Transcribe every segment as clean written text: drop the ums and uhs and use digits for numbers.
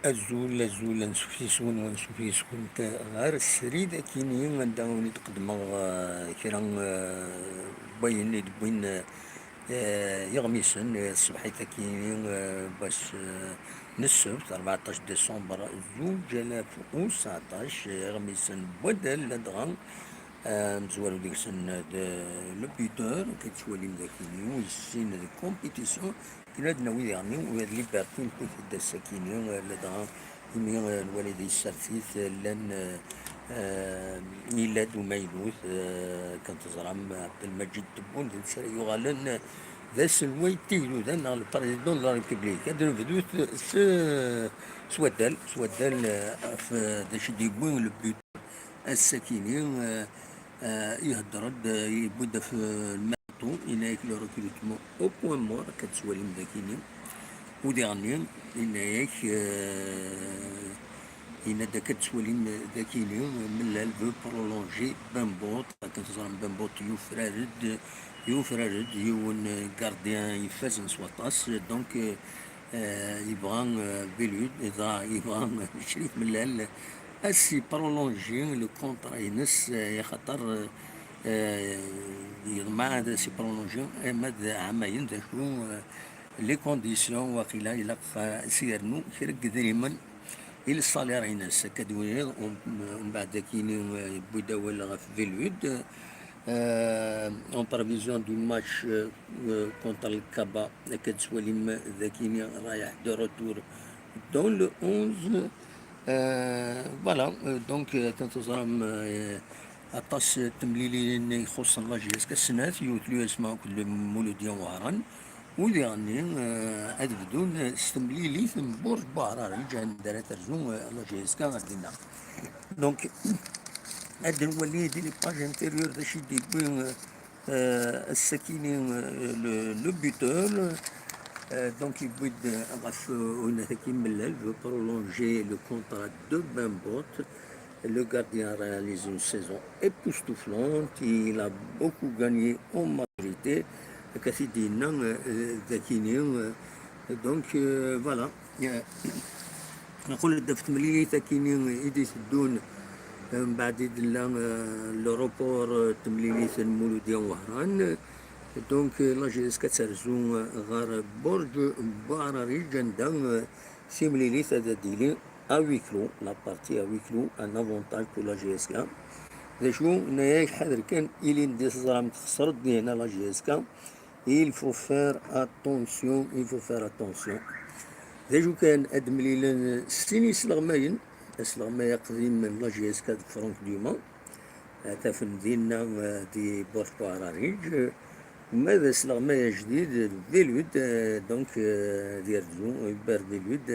الزول نسوفيسون ونسوفيسون غير السريد كيني عندهم يتقدم كرا بين بين يغميسن الصبحية كيني باش نسبت 14 ديسمبر زوج آلاف وتسعطاش يغميسن بدل لدغا مزوالو ديك السن لو بيتور كتولي مذاكيني ويسين دي كومبيتيسيون كنا دناوي يعني وهاد ليبرتي نكون دا الساكيني لدغا يمي الوالدي السرثيث لان ميلاد وميلوث كانت زرام عبد المجيد تبون يغالن ذا سلوي تيلو ذا البريزيدون لا ريبوبليك هذا الفدوث سوادال في ذا شدي بوين لو بيت الساكيني يهدرد يبدا في الماتو هناك لو ريكروتمون او بوان مور كتسوالي مذاكيني وديرني هناك هنا دا كتسوالي ذاكيني من الفو برولونجي بامبوط كتزرم بامبوط يفرد يون غارديان يفاز نسواطاس دونك يبغى بيلود يبغى شريف من الهل اسي برولونجي لو كونترا ينس يخطر يضمع هذا سي برولونجي ماد عامين ذا شنو لي كونديسيون واقيلا الى سيرنو كرك دائما الى الصالير ينس كدوي ومن بعد كاينين بدا ولا في فيلود en prévision du match contre le Kaba, Ketswalim Zakini Raya de retour dans le 11. Voilà, donc تنتظرهم عطاس تمليلين يخص الله جيس كالسنات يوتلو اسمه كل مولوديا وهران ودياني أدفدون استمليلي ثم برج بارار جان دارت رزون الله جيس كان غدينا دونك هذا نولي دي لي باج انتيريور ذا شي دي بوين السكيني لو بوتور دونك يبود غاف هنا كيمل الفو برولونجي لو كونترا دو بامبوت. Le gardien a réalisé une saison époustouflante. Il a beaucoup gagné en maturité. Donc voilà. نقول دفت مليلي تاكيني يدي الدون من بعد لوروبور تمليلي المولودية وهران دونك لاجيس كتسرزو غار برج باراري جندان سيمليلي تداديلي à huis clos, la partie à huis clos, un avantage pour la GSK. ذا شو نياك حذر كان إلي نديس زرام تخسر هنا لا GSK. Il faut faire attention, il faut faire attention. ذا شو كان أدمليلن ستيني سلغماين سلغمايا قديم من لا GSK فرانك ديما تافن دينا دي بورتو عراريج ماذا سلغمايا جديد فيلود دونك ديردو يبار فيلود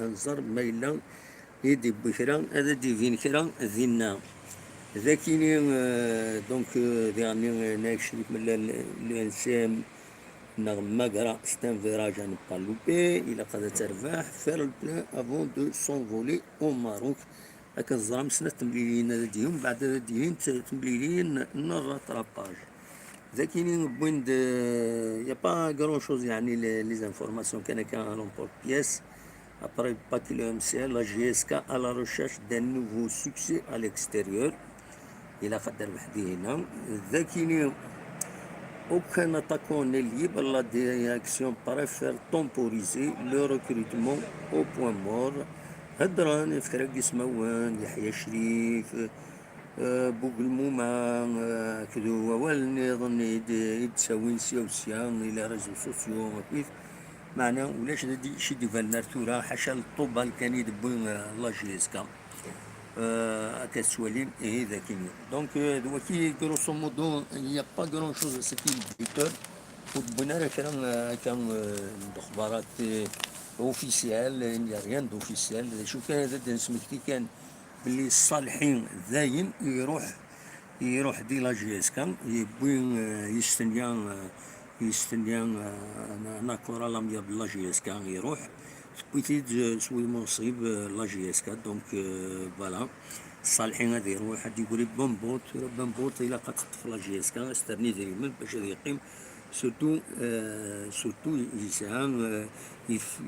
نزر مايلا يدي بكرا هذا دي فين كرا ذينا ذاكيني دونك يعني ناك شريك من الانسان نغم مقرا ستان فيراج ان بالوبي الى قد ترباح فير البلان افون دو سونفولي او ماروك هكا الزرام سنة تمليلين ديهم بعد ديهم تمليلين نراتراباج ذاكيني بوين يا با غران شوز يعني لي زانفورماسيون كان لومبور بيس après pas que le MCA, la GSK à la recherche d'un nouveau succès à l'extérieur. Il a fait هنا ذاكيني aucun attaquant n'est libre. La direction préfère temporiser le recrutement au point mort. هدران فرق اسموان يحيى شريف بوغلموما كذو وال نظن يتساوي سيوسيان الى ريزو سوسيو كيف معنا ولاش دي شي دي فالنار تورا حاشا الطوبة اللي كان يدبون لا جيسكا كسوالين ايه ذاكيني دونك دوكي غروسو مودو يا با غران شوز سكي بيتر ودبنا راه كان الاخبارات اوفيسيال يا ريان دوفيسيال شو كان هذا نسمكتي كان باللي الصالحين ذاين يروح دي لا جيسكا يبوين يستنيان ناكورا لاميا بلا جيسكا يروح بويتيد سوي منصيب لا جيسكا دونك فوالا الصالحين هذا يروح حد يقول بامبوت الى قد تخطف لا جيسكا استرني ديما باش يقيم سورتو يسعى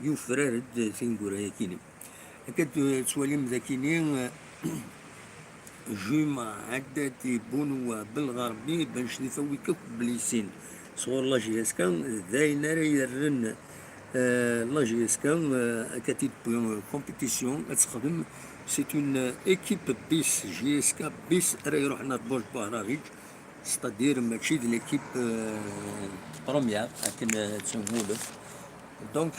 يفررد في نقول هيكيني أكد سواليم ذاكينين جمعة عدتي بونوا بالغربي بن شريفة ويكف بليسين صور لاجيس كان ذاين يرن لاجيس كان كاتيب كومبيتيسيون تخدم سي اون ايكيب بيس جي اس كا بيس راه يروحنا بوش باراريج ستادير ماشي دي ليكيب بروميير لكن تسمولو دونك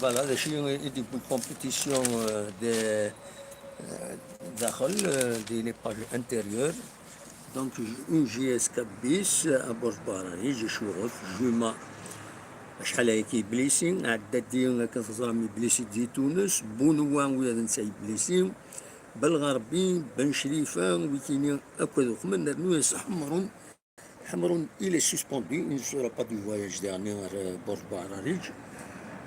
فوالا هذا شي يدي كومبيتيسيون دي داخل دي لي باج انتيريور دونك اون جي اس كا بيس ابوش باراريج شوغف جوما شحال هيك بليسين عدات ديال كنتزرامي بليسي دي تونس بونوان ويا نساي بليسين بالغربي بن شريفة ويكيني أكد خمن نويس حمرون il est suspendu il ne sera pas du voyage dernier بورج بعراريج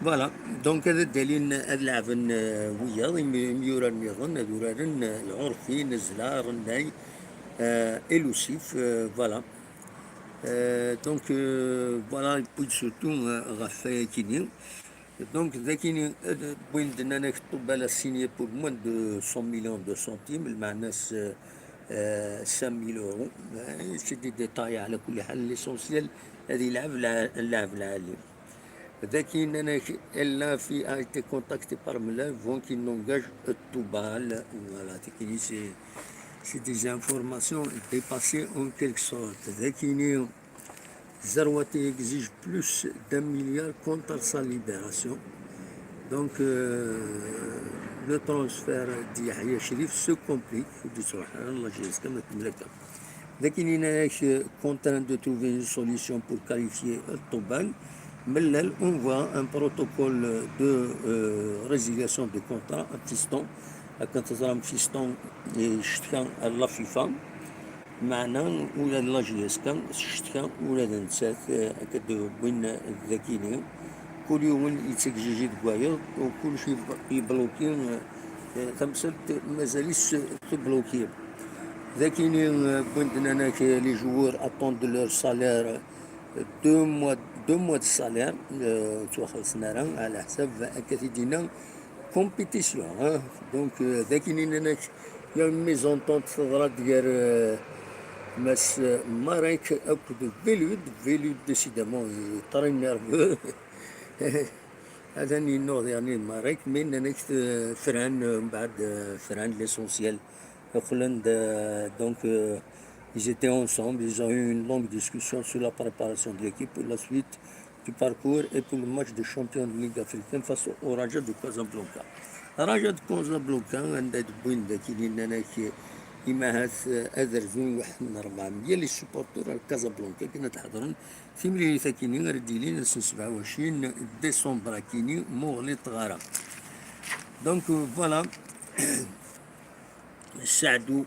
فوالا دونك هذا الدليل هاد لعبن ويا ميورا نظن هذورارن العرفي نزلا رناي إلوسيف فوالا دونك فوالا بويد سورتو غاف كيني دونك ذاكيني بوين درنا انا كتب على سيني بور موان دو 100 مليون دو سنتيم المعناس 5000 اورو سي دي ديتاي على كل حال ليسونسيال هذه اللعب العالي ذاكين انا الا في ايتي كونتاكتي بار ملاف فون كي نونجاج الطوبال فوالا تكني سي دي انفورماسيون ديباسي اون كيلك سورت ذاكيني Zarwati exige plus d'1 milliard contre sa libération. Donc le transfert d'Yahya Sherif se complique. لكن il est contraint de trouver une solution pour qualifier Toubal. Mais on voit un protocole de résiliation de contrat à Fiston. À Kantazram Fiston et Chitkan à la FIFA. معنا ولا لاجيسكا شتكا ولا نسات كدو بين ذاكيني كل يوم يتسجل دواير وكل شيء يبلوكي تمثلت مازاليش تبلوكي ذاكيني بنتنا انا لي جوور اتوند لور سالير دو موا دو سالير توخلصنا راه على حساب اكادينا كومبيتيسيون دونك ذاكيني انا يا ميزونطونت تغرا ديال ماس مارايك اكد فيلود ديسيدامون طري نيرفو هذا نوض يعني مارايك من انا فران من بعد فران ليسونسيال Auckland donc ils étaient ensemble ils ont eu une longue discussion sur la préparation de l'équipe pour la suite du parcours et pour le match de champion de Ligue africaine face au Raja de Casablanca Raja de Casablanca عندها دبوين ذاك اللي انا إما أذرزون واحد من 400 لي سوبورتور كازابلانكا كنا تحضرن في ملي ثاكيني رديلين 27 ديسمبر كيني مغلي طغارة دونك فوالا Saadou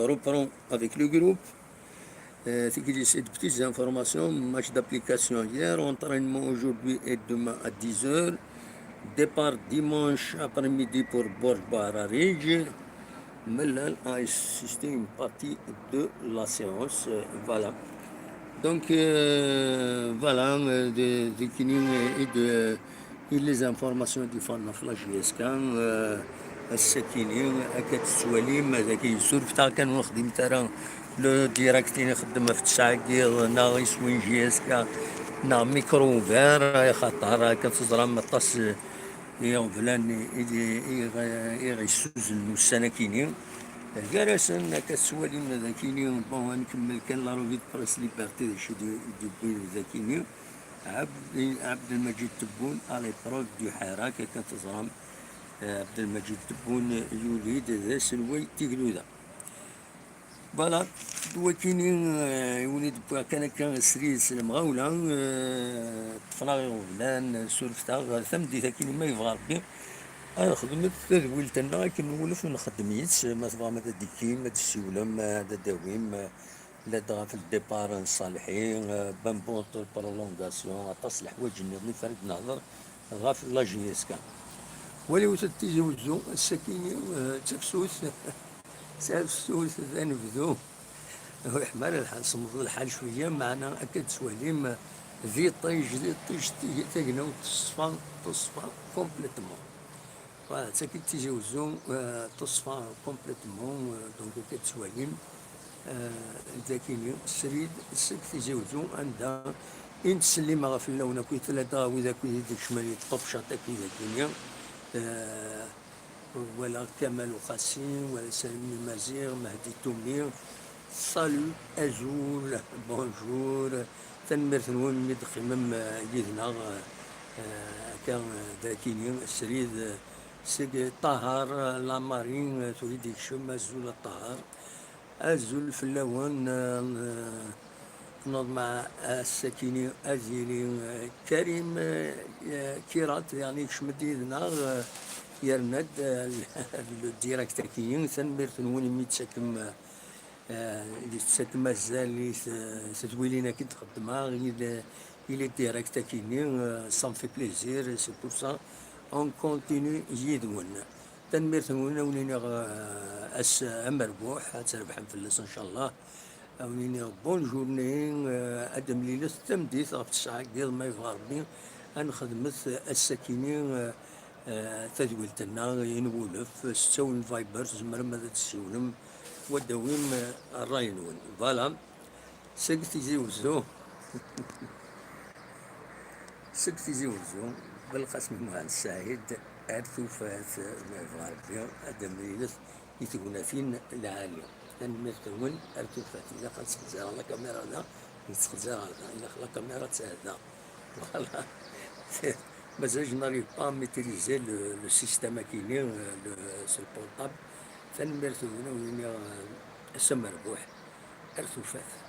reprend avec le groupe ces petites informations match d'application hier entraînement aujourd'hui et demain à 10h départ dimanche après-midi pour Borj Bararij Mellal a assisté une partie de la séance. Voilà. Donc, voilà, et les informations du Fanafla JSK, السكيني أكاد السواليم هذاك يسور فتاع كان واخدين ترى لو ديراكتين يخدم في تسعقيض ناغيس وين جيسكا نا ميكرو فير خاطر كتزرى مطاس يغفلان يغيسوز السناكيني جالسا كالسوالي من ذاكيني بون نكمل كان لا روفي بريس ليبرتي شي دو ذاكيني عبد المجيد تبون على بروف دو حراك كتزرى عبد المجيد تبون يوليد ذا سلوي تيغلودا فوالا دوكيني يوليد كان سريس المغاولة طفنا غفلان سولفتا ثمدي ثاكيني ما يبغى ربي انا خدمت ولتنا لكن نولف نخدم يتس ما تبغى ما تديكي ما تسيولا ما تداويم لا دغا في الديبار صالحين بامبونط برولونغاسيون عطاس الحوايج اللي فرد نهضر غا في لاجيسكا ولي تيجي وزو السكيني تفسوس سالسوس نبذو هو حمار الحال صمد الحال شويه معنا اكد سواليم ذي طيج تاقنا وتصفى كومبليتمون فوالا تا كي تيجاوزو تصفى كومبليتومون دونك كتسوالين ذاكيني السريد السك تيجاوزو عندها إن تسلم غا في اللون كي ثلاثة وإذا كي ديك شمالي طفشة كي الدنيا ولا كمال قاسم ولا سلمي المزيغ مهدي تومير سالو أزول بونجور تنمرت نون ميد خمم يدنا كان ذاكيني السريد سيك طهر لامارين تريد يكشم أزول الطهر أزول في اللون نوض مع السكيني أزيلي كريم كيرات يعني كشمت يدنا يرند الديراكتر كيين تنمرت نون ميد سكم اللي تسات مازال اللي تتولينا كي تخدمها il est direct كيني ça me fait plaisir c'est pour ça on continue يدون تنميرت هنا ونيني اس مربوح تربح نفلس ان شاء الله ونيني بون جورني ادم ليلة تمديت غف تسعة ديال ما يبغى ربي نخدمت السكيني تدويلتنا ينولف ستون فايبرز زمر ماذا تسيونم وداويم الراي نون فوالا سكتي زيوزو سكتي زيوزو بالقسم مع السعيد أرثو فات مغاربيا أدم ليلة يتقونا فين العالية لأن ميرتون أرثو فات إذا خلص خزارة لا كاميرا لا يتخزارة إذا خلا كاميرا تساعدها فوالا مازال ناريف با ميتريزي لو سيستيم كيني سو البورطابل تنمرتو هنا وين السما مربوح أرثو فات.